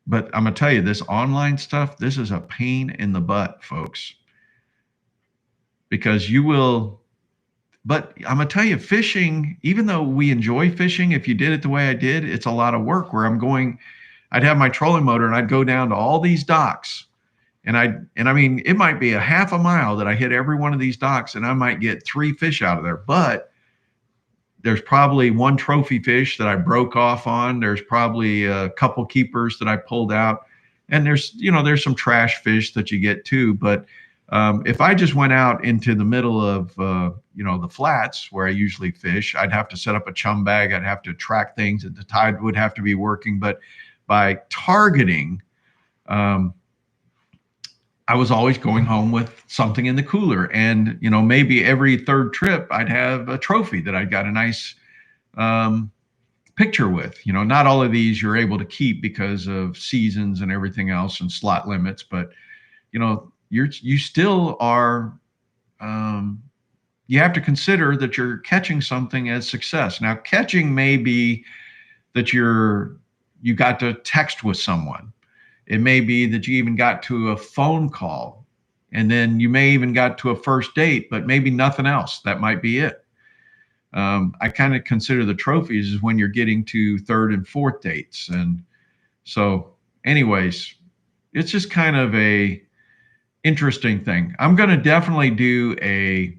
gonna tell you, this online stuff, this is a pain in the butt, folks, because you will. But I'm gonna tell you, fishing, even though we enjoy fishing, if you did it the way I did, it's a lot of work. Where I'd have my trolling motor and I'd go down to all these docks, and I mean, it might be a half a mile that I hit every one of these docks, and I might get 3 fish out of there. But there's probably 1 trophy fish that I broke off on. There's probably a couple keepers that I pulled out, and there's some trash fish that you get too. But if I just went out into the middle of the flats where I usually fish, I'd have to set up a chum bag. I'd have to track things, and the tide would have to be working. But by targeting, I was always going home with something in the cooler, and maybe every 3rd trip I'd have a trophy that I got a nice picture with. Not all of these you're able to keep because of seasons and everything else and slot limits, but you still are. You have to consider that you're catching something as success. Now, catching may be that you got to text with someone. It may be that you even got to a phone call, and then you may even got to a first date, but maybe nothing else. That might be it. I kind of consider the trophies as when you're getting to 3rd and 4th dates. And so anyways, it's just kind of a interesting thing. I'm going to definitely do a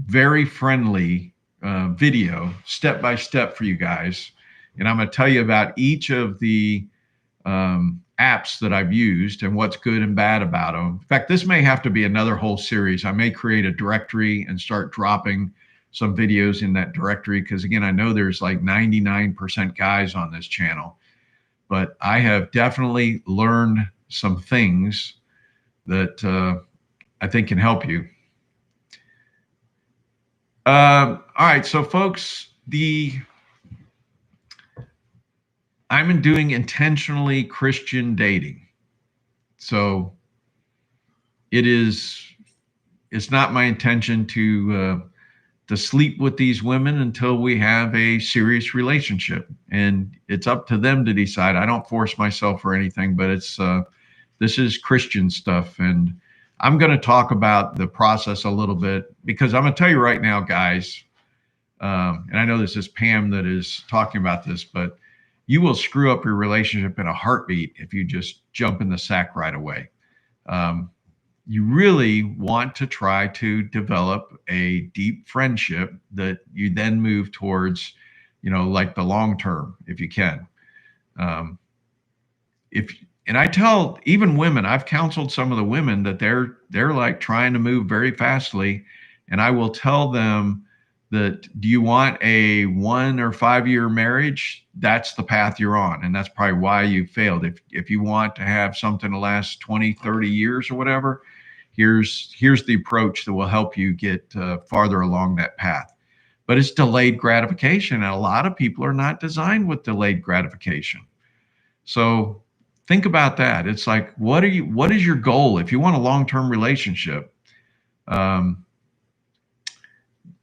very friendly video step-by-step for you guys. And I'm going to tell you about each of the apps that I've used and what's good and bad about them. In fact, this may have to be another whole series. I may create a directory and start dropping some videos in that directory, because again, I know there's like 99% guys on this channel, but I have definitely learned some things that I think can help you. All right, so folks, I'm doing intentionally Christian dating. So it's not my intention to sleep with these women until we have a serious relationship, and it's up to them to decide. I don't force myself or anything, but this is Christian stuff, and I'm going to talk about the process a little bit, because I'm going to tell you right now, guys, and I know this is Pam that is talking about this, but you will screw up your relationship in a heartbeat if you just jump in the sack right away. You really want to try to develop a deep friendship that you then move towards, like the long term, if you can. And I tell even women, I've counseled some of the women that they're like trying to move very fastly, and I will tell them that, do you want a 1 or 5 year marriage? That's the path you're on, and that's probably why you failed. If you want to have something to last 20, 30 years or whatever, here's the approach that will help you get farther along that path. But it's delayed gratification, and a lot of people are not designed with delayed gratification. So think about that. It's like, what is your goal? If you want a long-term relationship,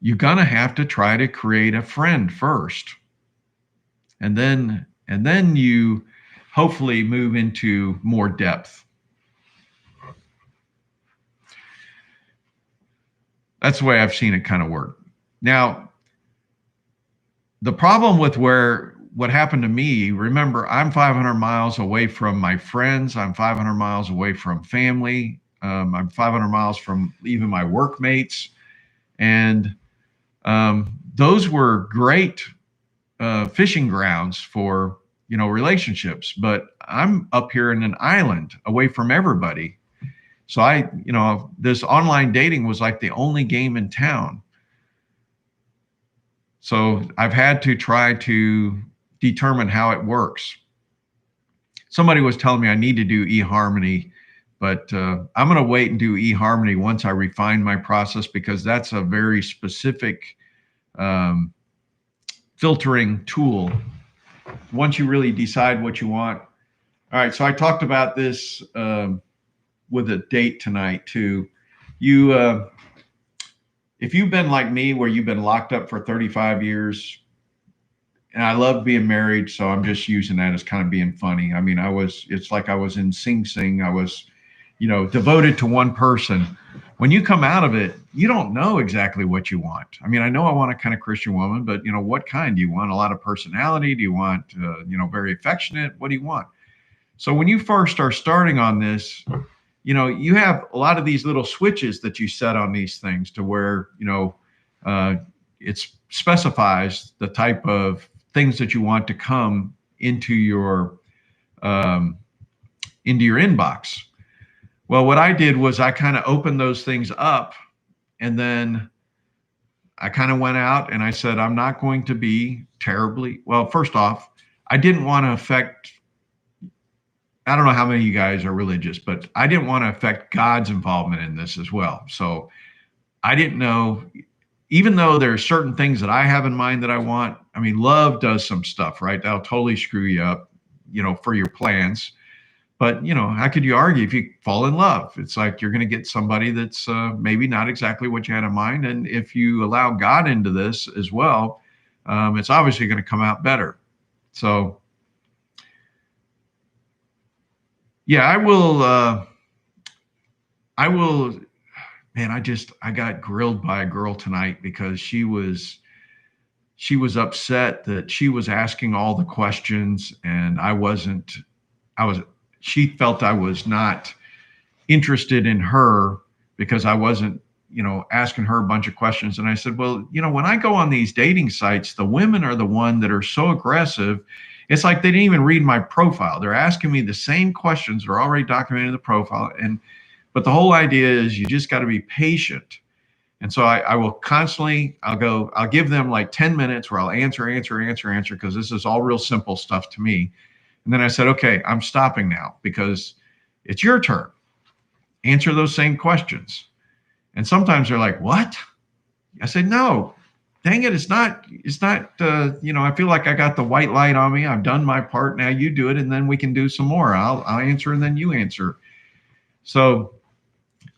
you're gonna have to try to create a friend first, and then you hopefully move into more depth. That's the way I've seen it kind of work. Now, the problem with what happened to me, remember, I'm 500 miles away from my friends. I'm 500 miles away from family. I'm 500 miles from even my workmates. And those were great fishing grounds for, relationships. But I'm up here in an island away from everybody. So this online dating was like the only game in town. So I've had to try to determine how it works. Somebody was telling me I need to do eHarmony, but I'm going to wait and do eHarmony once I refine my process, because that's a very specific filtering tool once you really decide what you want. All right, so I talked about this with a date tonight too. If you've been like me, where you've been locked up for 35 years, and I love being married, so I'm just using that as kind of being funny. I mean, it's like I was in Sing Sing. I was, devoted to one person. When you come out of it, you don't know exactly what you want. I mean, I know I want a kind of Christian woman, but what kind? Do you want a lot of personality? Do you want, very affectionate? What do you want? So when you first are starting on this, you have a lot of these little switches that you set on these things to where, it specifies the type of things that you want to come into your inbox. Well, what I did was I kind of opened those things up, and then I kind of went out and I said, I'm not going to be terribly, well, first off, I didn't want to affect, I don't know how many of you guys are religious, but I didn't want to affect God's involvement in this as well. So I didn't know, even though there are certain things that I have in mind that I want. I mean, love does some stuff, right? That'll totally screw you up, for your plans. But, how could you argue if you fall in love? It's like you're going to get somebody that's maybe not exactly what you had in mind. And if you allow God into this as well, it's obviously going to come out better. So, yeah, I will, man, I got grilled by a girl tonight because she was upset that she was asking all the questions and she felt I was not interested in her because I wasn't, asking her a bunch of questions. And I said, well, when I go on these dating sites, the women are the one that are so aggressive. It's like they didn't even read my profile. They're asking me the same questions that are already documented in the profile. But the whole idea is you just got to be patient. And so I will constantly, I'll give them like 10 minutes where I'll answer, because this is all real simple stuff to me. And then I said, okay, I'm stopping now because it's your turn. Answer those same questions. And sometimes they're like, what? I said, no, dang it. It's not, I feel like I got the white light on me. I've done my part. Now you do it. And then we can do some more. I'll answer and then you answer. So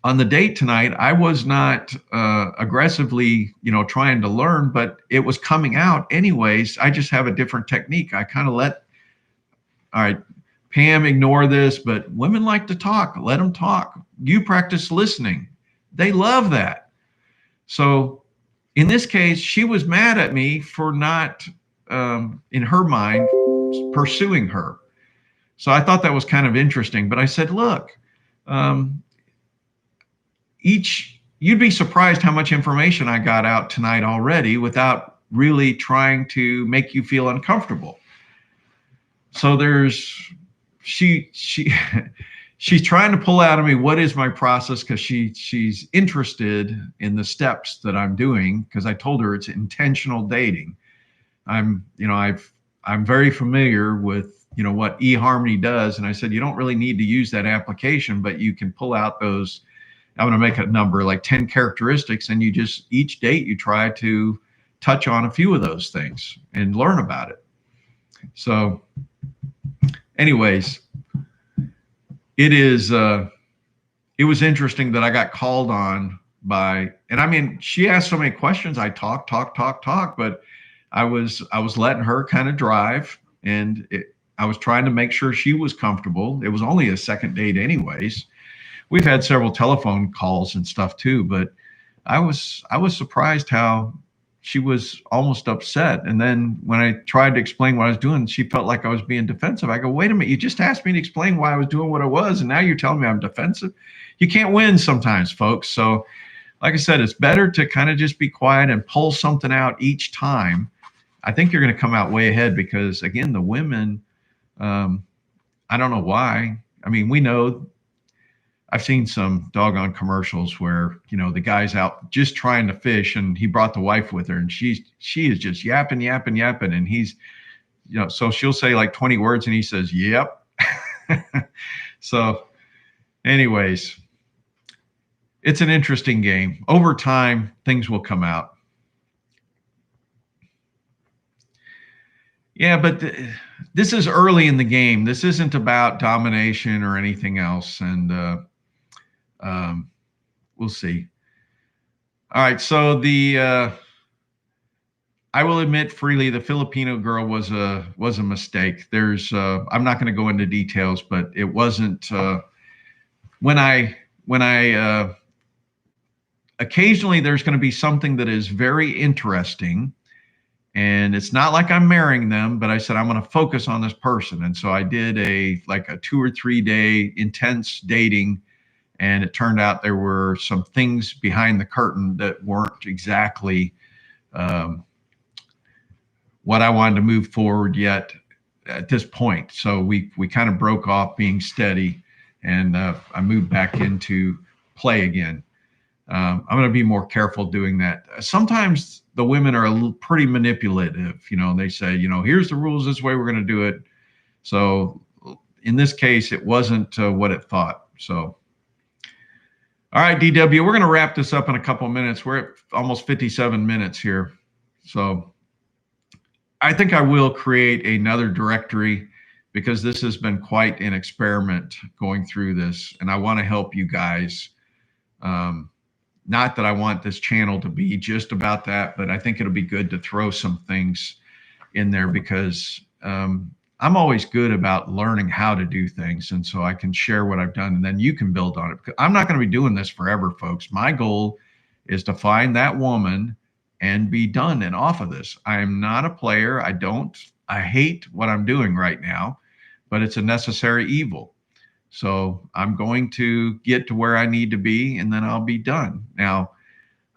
on the date tonight, I was not aggressively, trying to learn, but it was coming out anyways. I just have a different technique. I kind of all right, Pam, ignore this, but women like to talk. Let them talk. You practice listening. They love that. So in this case, she was mad at me for not, in her mind, pursuing her. So I thought that was kind of interesting. But I said, look, you'd be surprised how much information I got out tonight already without really trying to make you feel uncomfortable. So she's trying to pull out of me what is my process, because she's interested in the steps that I'm doing, because I told her it's intentional dating. I'm very familiar with what eHarmony does, and I said you don't really need to use that application, but you can pull out those. I'm going to make a number like 10 characteristics, and each date you try to touch on a few of those things and learn about it. So anyways, it was interesting that I got called on and I mean, she asked so many questions. I talk, but I was letting her kind of drive, and I was trying to make sure she was comfortable. It was only a second date anyways. We've had several telephone calls and stuff too, but I was surprised how she was almost upset. And then when I tried to explain what I was doing, she felt like I was being defensive. I go, wait a minute, you just asked me to explain why I was doing what I was, and now you're telling me I'm defensive. You can't win sometimes, folks. So like I said, it's better to kind of just be quiet and pull something out each time. I think you're going to come out way ahead because, again, the women, I don't know why. I mean, we know, I've seen some doggone commercials where, you know, the guy's out just trying to fish and he brought the wife with her and she is just yapping. And he's, you know, so she'll say like 20 words and he says, yep. So anyways, it's an interesting game. Over time, things will come out. Yeah, but this is early in the game. This isn't about domination or anything else. And we'll see. All right, so I will admit freely, the Filipino girl was a mistake. There's I'm not going to go into details, but it wasn't when I occasionally there's going to be something that is very interesting, and it's not like I'm marrying them, but I said I'm going to focus on this person, and so I did a 2 or 3 day intense dating. And it turned out there were some things behind the curtain that weren't exactly what I wanted to move forward yet at this point. So we kind of broke off being steady, and I moved back into play again. I'm going to be more careful doing that. Sometimes the women are pretty manipulative. You know, they say, you know, here's the rules, this way we're going to do it. So in this case, it wasn't what it thought. So. All right, DW, we're going to wrap this up in a couple of minutes. We're at almost 57 minutes here. So I think I will create another directory because this has been quite an experiment going through this. And I want to help you guys. Not that I want this channel to be just about that, but I think it'll be good to throw some things in there because I'm always good about learning how to do things. And so I can share what I've done and then you can build on it. I'm not going to be doing this forever, folks. My goal is to find that woman and be done and off of this. I am not a player. I hate what I'm doing right now, but it's a necessary evil. So I'm going to get to where I need to be and then I'll be done. Now,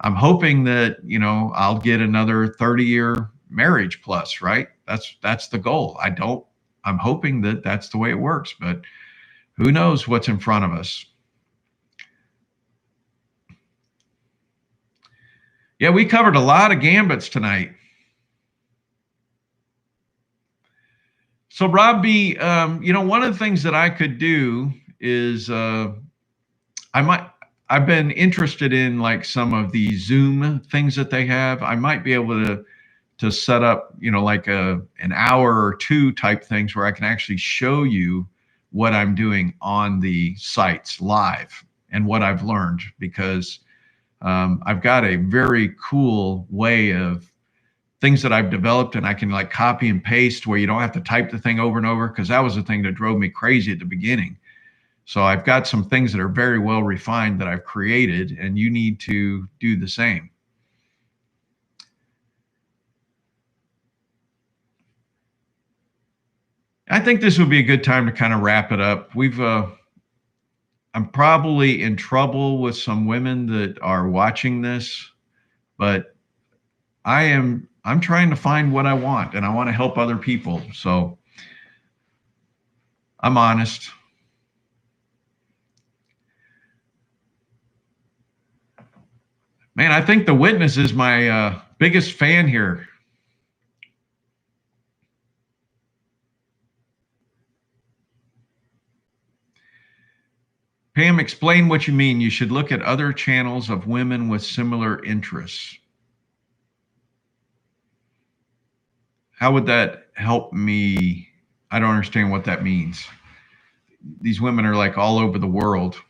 I'm hoping that, you know, I'll get another 30-year marriage plus, right? That's the goal. I'm hoping that that's the way it works, but who knows what's in front of us. Yeah, we covered a lot of gambits tonight. So Robbie, you know, one of the things that I could do is I've been interested in like some of the Zoom things that they have. I might be able to set up, you know, like an hour or two type things where I can actually show you what I'm doing on the sites live and what I've learned, because I've got a very cool way of things that I've developed, and I can like copy and paste where you don't have to type the thing over and over, because that was the thing that drove me crazy at the beginning. So I've got some things that are very well refined that I've created, and you need to do the same. I think this would be a good time to kind of wrap it up. I'm probably in trouble with some women that are watching this, but I'm trying to find what I want, and I want to help other people. So I'm honest. Man, I think the witness is my biggest fan here. Pam, explain what you mean. You should look at other channels of women with similar interests. How would that help me? I don't understand what that means. These women are like all over the world.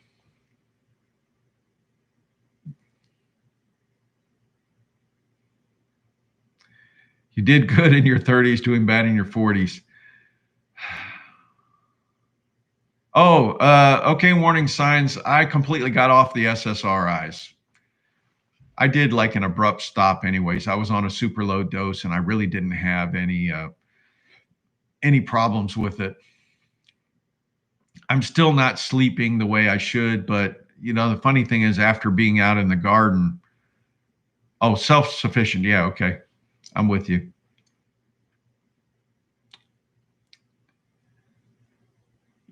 You did good in your 30s, doing bad in your 40s. Oh, okay. Warning signs. I completely got off the SSRIs. I did like an abrupt stop anyways. I was on a super low dose and I really didn't have any problems with it. I'm still not sleeping the way I should, but you know, the funny thing is after being out in the garden, oh, self-sufficient. Yeah, okay. I'm with you.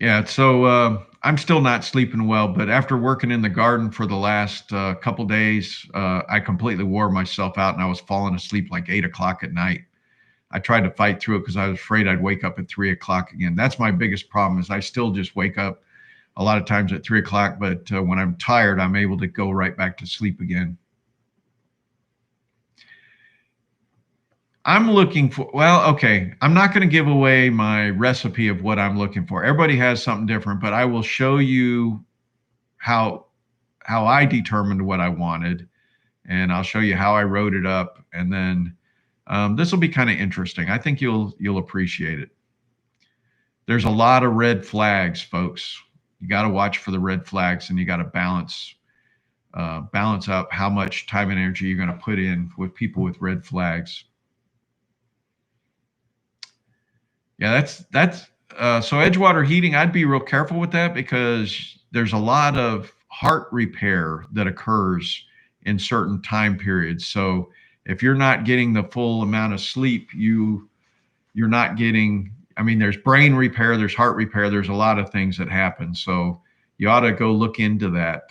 Yeah, so I'm still not sleeping well, but after working in the garden for the last couple days, I completely wore myself out and I was falling asleep like 8 o'clock at night. I tried to fight through it because I was afraid I'd wake up at 3 o'clock again. That's my biggest problem is I still just wake up a lot of times at 3 o'clock, but when I'm tired, I'm able to go right back to sleep again. I'm looking for, well, okay, I'm not going to give away my recipe of what I'm looking for. Everybody has something different, but I will show you how I determined what I wanted, and I'll show you how I wrote it up, and then this will be kind of interesting. I think you'll appreciate it. There's a lot of red flags, folks. You got to watch for the red flags, and you got to balance up how much time and energy you're going to put in with people with red flags. Yeah, that's so Edgewater heating. I'd be real careful with that because there's a lot of heart repair that occurs in certain time periods. So if you're not getting the full amount of sleep, you're not getting. I mean, there's brain repair, there's heart repair, there's a lot of things that happen. So you ought to go look into that.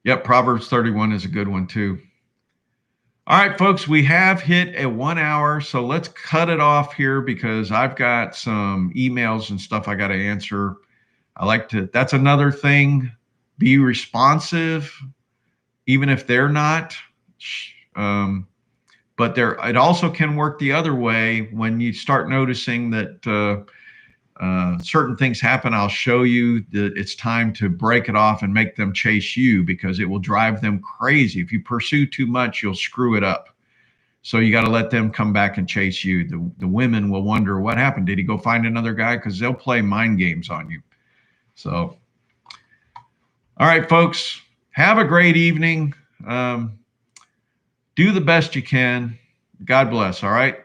Yep, Proverbs 31 is a good one too. All right, folks, we have hit a 1 hour, so let's cut it off here because I've got some emails and stuff I got to answer. That's another thing, be responsive, even if they're not. But it also can work the other way when you start noticing that certain things happen. I'll show you that it's time to break it off and make them chase you because it will drive them crazy. If you pursue too much, you'll screw it up. So you got to let them come back and chase you. The women will wonder what happened. Did he go find another guy? Because they'll play mind games on you. So, all right, folks, have a great evening. Do the best you can. God bless. All right.